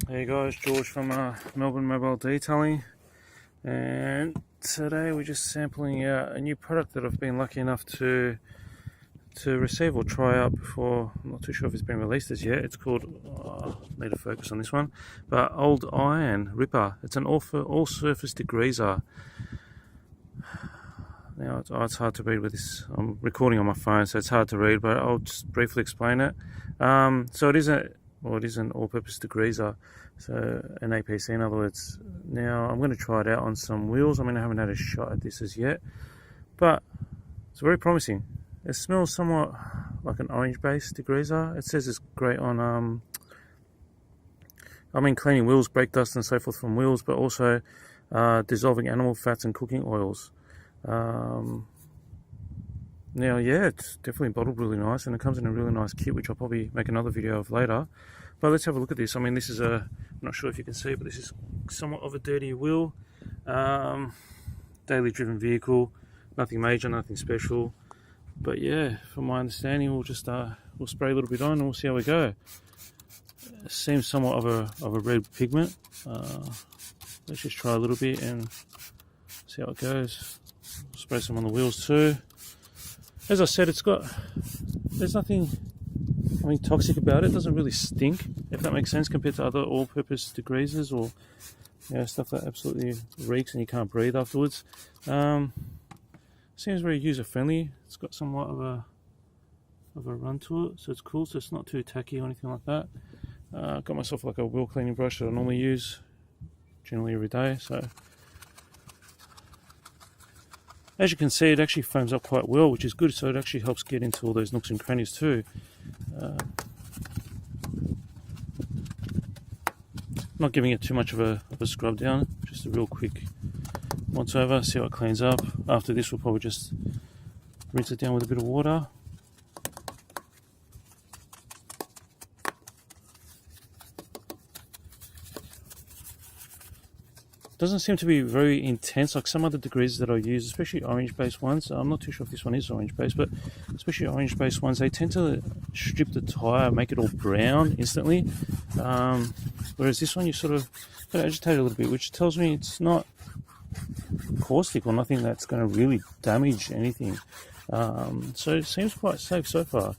Hey guys, George from Melbourne Mobile Detailing, and today we're just sampling out a new product that I've been lucky enough to receive or try out before. I'm not too sure if it's been released as yet. It's called, need to focus on this one, but Old Iron Ripper. It's an all-surface degreaser. Now it's hard to read with this. I'm recording on my phone, so it's hard to read, but I'll just briefly explain it. So it is an all-purpose degreaser, so an APC in other words. Now I'm going to try it out on some wheels. I mean, I haven't had a shot at this as yet, but it's very promising. It smells somewhat like an orange-based degreaser. It says it's great on, cleaning wheels, brake dust and so forth from wheels, but also dissolving animal fats and cooking oils. Now, yeah, it's definitely bottled really nice, and it comes in a really nice kit, which I'll probably make another video of later. But let's have a look at this. I mean, this is I'm not sure if you can see, but this is somewhat of a dirty wheel. Daily driven vehicle, nothing major, nothing special. But yeah, from my understanding, we'll just we'll spray a little bit on and we'll see how we go. It seems somewhat of a red pigment. Let's just try a little bit and see how it goes. Spray some on the wheels too. As I said, there's nothing toxic about it. It doesn't really stink, if that makes sense, compared to other all-purpose degreasers or stuff that absolutely reeks and you can't breathe afterwards. Seems very user-friendly. It's got somewhat of a run to it, so it's cool. So it's not too tacky or anything like that. Got myself like a wheel cleaning brush that I normally use generally every day. So as you can see, it actually foams up quite well, which is good. So it actually helps get into all those nooks and crannies too. Not giving it too much of a scrub down, just a real quick once over, see how it cleans up. After this, we'll probably just rinse it down with a bit of water. Doesn't seem to be very intense like some other degreasers that I use, especially orange-based ones. I'm not too sure if this one is orange-based, but especially orange-based ones, they tend to strip the tyre, make it all brown instantly. Whereas this one, you sort of got to agitate it a little bit, which tells me it's not caustic or nothing that's going to really damage anything. So it seems quite safe so far.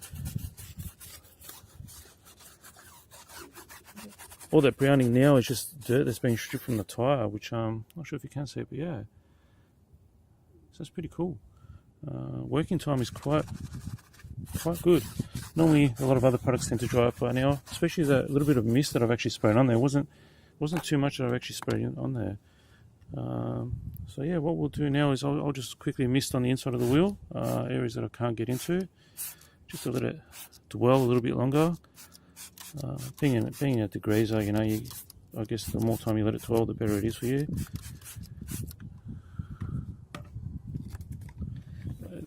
All that browning now is just dirt that's being stripped from the tyre, which I'm not sure if you can see it, but yeah. So it's pretty cool. Working time is quite good. Normally a lot of other products tend to dry up by now, especially that little bit of mist that I've actually sprayed on there. Wasn't too much that I've actually sprayed on there. So yeah, what we'll do now is I'll just quickly mist on the inside of the wheel, areas that I can't get into, just to let it dwell a little bit longer. Being a degreaser, I guess the more time you let it dwell, the better it is for you.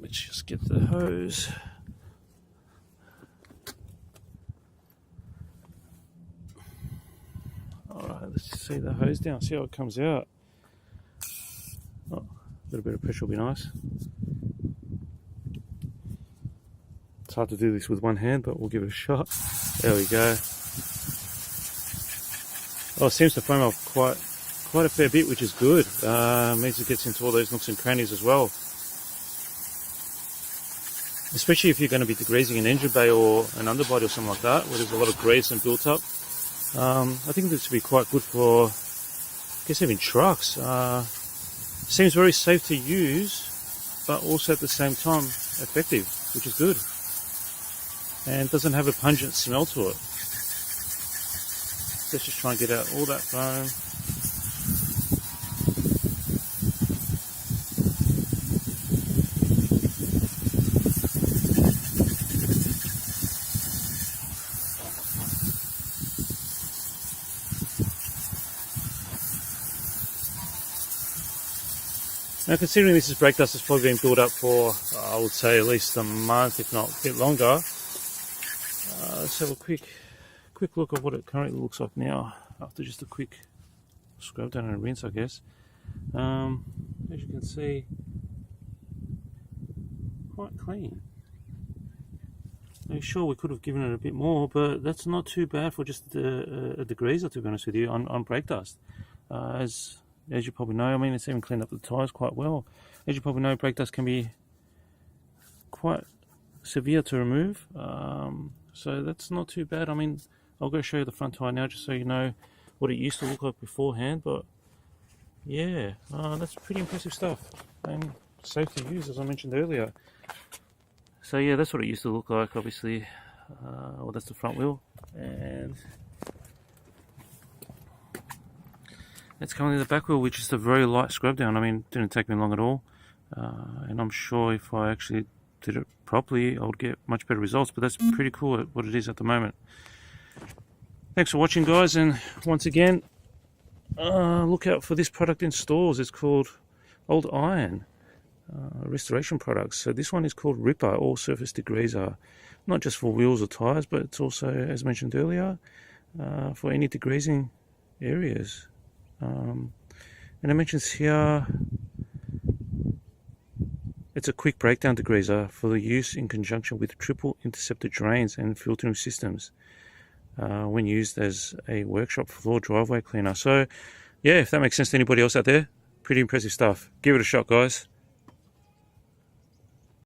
Let's just get the hose. Alright, let's see the hose down, see how it comes out. Oh, a little bit of pressure will be nice. It's hard to do this with one hand, but we'll give it a shot. There we go. Oh, it seems to foam up quite a fair bit, which is good. Means it gets into all those nooks and crannies as well. Especially if you're going to be degreasing an engine bay or an underbody or something like that, where there's a lot of grease and built up. I think this would be quite good for, I guess, even trucks. Seems very safe to use, but also at the same time effective, which is good. And doesn't have a pungent smell to it. Let's just try and get out all that foam. Now, considering this is brake dust, it's probably been built up for, I would say, at least a month, if not a bit longer. Let's have a quick look at what it currently looks like now, after just a quick scrub down and rinse, I guess. As you can see, quite clean. Sure, we could have given it a bit more, but that's not too bad for just a degreaser, to be honest with you, on brake dust. As you probably know, I mean, it's even cleaned up the tyres quite well. As you probably know, brake dust can be quite severe to remove, so that's not too bad. I mean, I'll go show you the front tyre now just so you know what it used to look like beforehand, but yeah, that's pretty impressive stuff and safe to use, as I mentioned earlier. So yeah, that's what it used to look like, obviously. Well, that's the front wheel, and that's currently the back wheel, which is a very light scrub down. I mean, it didn't take me long at all, and I'm sure if I actually did it properly, I would get much better results, but that's pretty cool at what it is at the moment. Thanks for watching, guys, and once again, look out for this product in stores. It's called Old Iron. Restoration products. So this one is called Ripper All Surface Degreaser, not just for wheels or tires, but it's also, as mentioned earlier, for any degreasing areas. And it mentions here it's a quick breakdown degreaser for the use in conjunction with triple interceptor drains and filtering systems when used as a workshop floor driveway cleaner. So yeah, if that makes sense to anybody else out there, pretty impressive stuff. Give it a shot, guys.